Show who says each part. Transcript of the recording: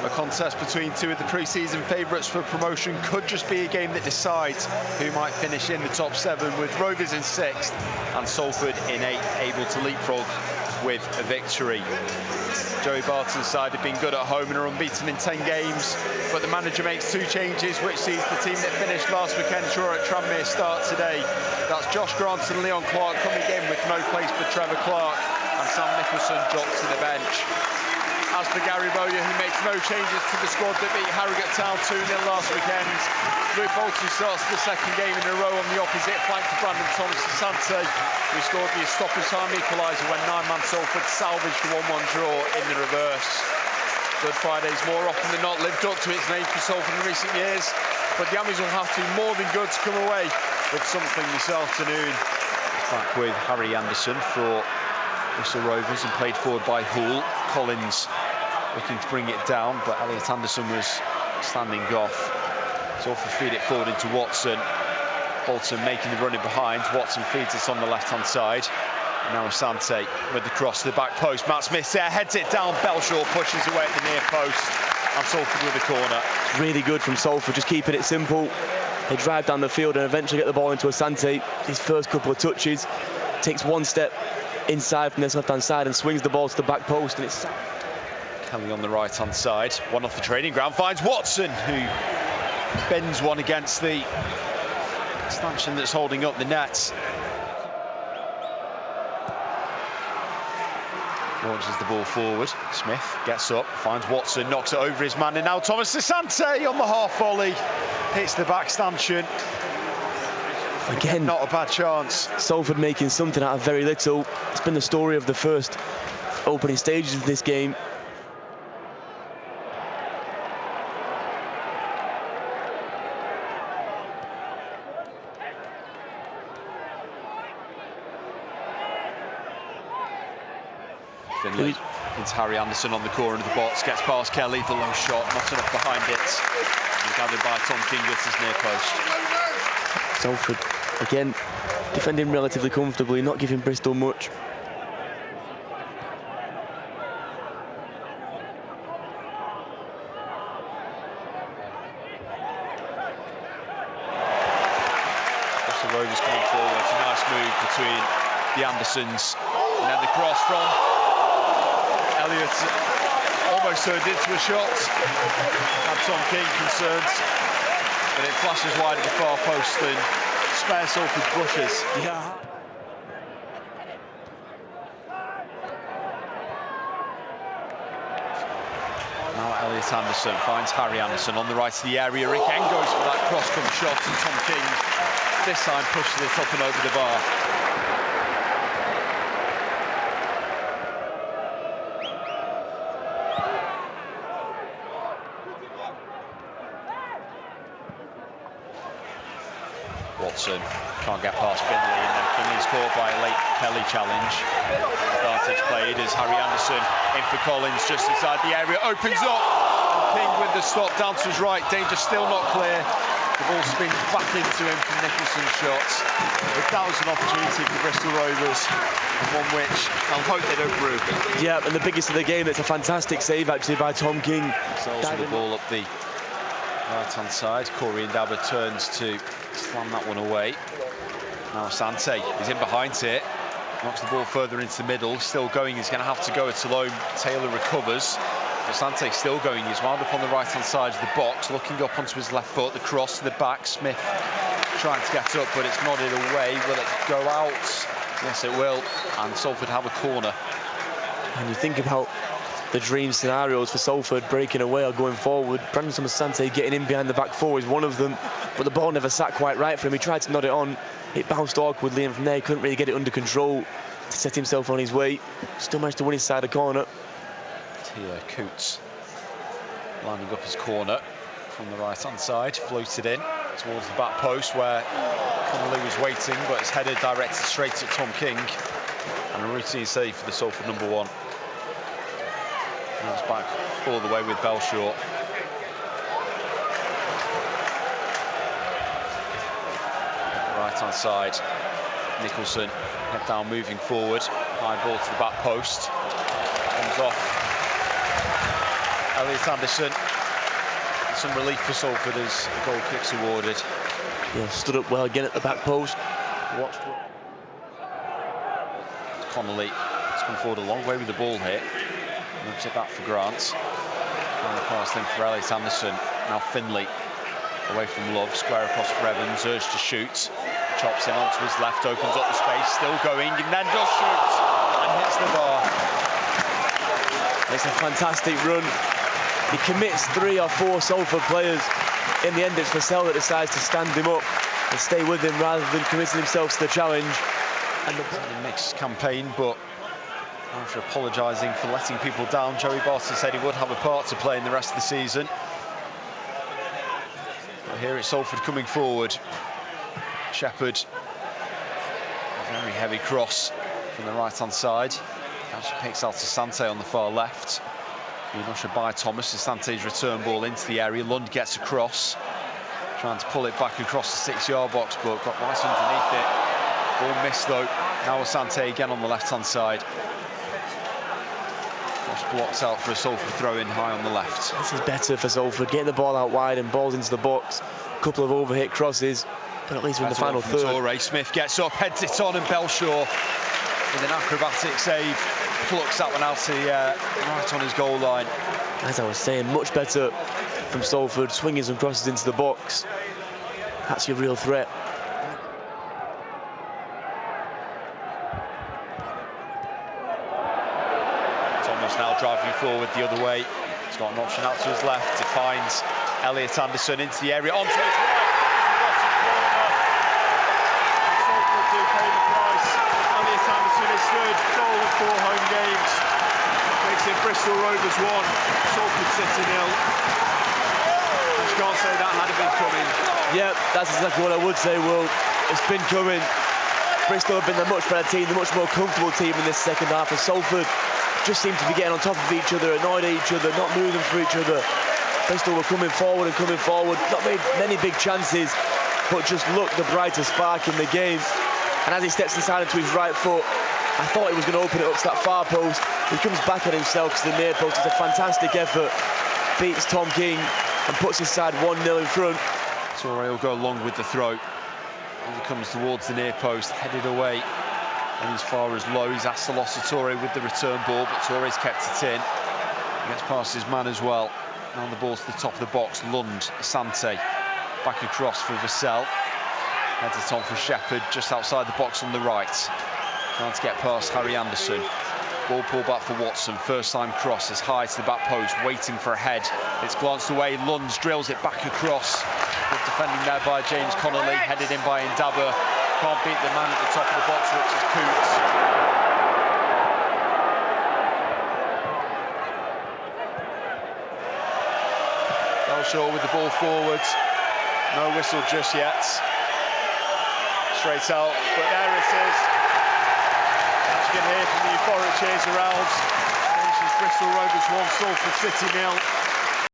Speaker 1: A contest between two of the pre-season favourites for promotion could just be a game that decides who might finish in the top 7, with Rovers in 6th and Salford in 8th, able to leapfrog with a victory. Joey Barton's side have been good at home and are unbeaten in 10 games, but the manager makes 2 changes, which sees the team that finished last weekend draw at Tranmere start today. That's Josh Grant and Leon Clark coming in with no place for Trevor Clark, and Sam Nicholson dropped to the bench. As for Gary Bowyer, who makes no changes to the squad that beat Harrogate Town 2-0 last weekend. Luke Bolton starts the 2nd game in a row on the opposite flank to Brandon Thomas-Asante, who scored the stoppage time equaliser when 9-man Salford salvaged the 1-1 draw in the reverse. Good Friday's more often than not lived up to its name for Salford in recent years, but the Ammies will have to be more than good to come away with something this afternoon. Back with Harry Anderson for Bristol Rovers and played forward by Hull. Collins looking to bring it down, but Elliot Anderson was standing off. Salford feed it forward into Watson. Bolton making the running behind. Watson feeds it on the left-hand side. And now Asante with the cross to the back post. Matt Smith there, heads it down. Belshaw pushes away at the near post. And Salford with a corner.
Speaker 2: Really good from Salford, just keeping it simple. They drive down the field and eventually get the ball into Asante. His first couple of touches, takes one step inside from this left-hand side and swings the ball to the back post, and it's
Speaker 1: Kelly on the right-hand side, one off the training ground, finds Watson, who bends one against the stanchion that's holding up the net. Launches the ball forward. Smith gets up, finds Watson, knocks it over his man, and now Thomas Asante on the half volley hits the back stanchion.
Speaker 2: Again,
Speaker 1: not a bad chance.
Speaker 2: Salford making something out of very little. It's been the story of the first opening stages of this game.
Speaker 1: Finley into Harry Anderson on the corner of the box, gets past Kelly, the low shot, not enough behind it. And gathered by Tom King at his near post.
Speaker 2: Salford, again, defending relatively comfortably, not giving Bristol much.
Speaker 1: Bristol Rovers coming forward, it's a nice move between the Andersons. And then the cross from Elliot, almost turned into a shot. Had Tom King concerns, but it flashes wide at the far post and spares Salford's brushes.
Speaker 2: Yeah.
Speaker 1: Now Elliot Anderson finds Harry Anderson on the right of the area. Again goes for that cross-cover shot, and Tom King this time pushes it up and over the bar. Watson can't get past Finley, and then Finley's caught by a late Kelly challenge. Advantage played as Harry Anderson in for Collins just inside the area, opens up, and King with the stop down to his right. Danger still not clear. The ball spins back into him from Nicholson's shots. But that was an opportunity for Bristol Rovers, and one which I'll hope they don't brew.
Speaker 2: Yeah, and the biggest of the game. It's a fantastic save actually by Tom King.
Speaker 1: Sells the ball up the right-hand side. Corey Ndaba turns to slam that one away. Now Asante is in behind it, knocks the ball further into the middle, still going, he's going to have to go it alone. Taylor recovers. Asante still going, he's wound up on the right-hand side of the box, looking up onto his left foot, the cross to the back. Smith trying to get up, but it's nodded away. Will it go out? Yes, it will, and Salford have a corner.
Speaker 2: And you think about the dream scenarios for Salford breaking away or going forward. Brandon Thomas-Asante getting in behind the back four is one of them, but the ball never sat quite right for him. He tried to nod it on, it bounced awkwardly, and from there he couldn't really get it under control to set himself on his way. Still managed to win his side of corner.
Speaker 1: Here, Coots lining up his corner from the right-hand side, floated in towards the back post where Connolly was waiting, but it's headed directed straight at Tom King, and a routine save for the Salford number 1. And it's back all the way with Belshaw. Right-hand side, Nicholson head down, moving forward, high ball to the back post, comes off Elliot Anderson. Some relief for Salford as the goal kick's awarded.
Speaker 2: Yeah, stood up well again at the back post. Watched well.
Speaker 1: Connolly has come forward a long way with the ball here. Moves it back for Grant. And the pass then for Elliot Anderson. Now Finley away from Love. Square across for Evans. Urged to shoot. Chops in onto his left. Opens up the space. Still going. And then does shoot. And hits the bar.
Speaker 2: It's a fantastic run. He commits 3 or 4 Salford players. In the end, it's Vassell that decides to stand him up and stay with him rather than committing himself to the challenge. And
Speaker 1: the mixed campaign, but after apologising for letting people down, Joey Barton said he would have a part to play in the rest of the season. But here it's Salford coming forward. Shepherd, a very heavy cross from the right-hand side. Actually picks out to Sante on the far left. Being ushered by Thomas. Sante's return ball into the area. Lund gets across, trying to pull it back across the 6-yard box, but got right underneath it. Ball missed though. Now Asante again on the left-hand side. Just blocks out for a Salford throw-in high on the left.
Speaker 2: This is better for Salford, getting the ball out wide and balls into the box. A couple of overhit crosses, but at least we're in the final third.
Speaker 1: Torre. Smith gets up, heads it on, and Belshaw with an acrobatic save plucks that one out to right on his goal line.
Speaker 2: As I was saying, much better from Salford, swinging some crosses into the box. That's your real threat.
Speaker 1: Thomas now driving forward the other way. He's got an option out to his left. He finds Elliot Anderson into the area, onto his right. Salford do pay the price. Elliot Anderson is third goal of 4 home games. Makes it Bristol Rovers 1, Salford City 0. You can't say that hadn't been coming.
Speaker 2: Yeah, that's exactly what I would say, Will. It's been coming. Bristol have been the much better team, the much more comfortable team in this second half, and Salford just seemed to be getting on top of each other, annoyed at each other, not moving for each other. Bristol were coming forward, not made many big chances, but just looked the brighter spark in the game. And as he steps inside into his right foot, I thought he was going to open it up to that far post. He comes back at himself to the near post. It's a fantastic effort. Beats Tom King and puts his side 1-0 in front.
Speaker 1: Torre will go along with the throw. And he comes towards the near post, headed away. And as far as low, he's asked to loss of Torre with the return ball, but Torre's kept it in. He gets past his man as well. Now the ball to the top of the box. Lund, Asante, back across for Vassell. Heads it on for Shepherd, just outside the box on the right. Trying to get past Harry Anderson. Ball pulled back for Watson. First time cross is high to the back post, waiting for a head. It's glanced away. Lund drills it back across. Good defending there by James Connolly, headed in by Ndaba. Can't beat the man at the top of the box, which is Coots. Belshaw with the ball forward. No whistle just yet. Straight out, but there it is. As you can hear from the euphoric cheers around. Finishes Bristol Rovers 1, Salford City 0.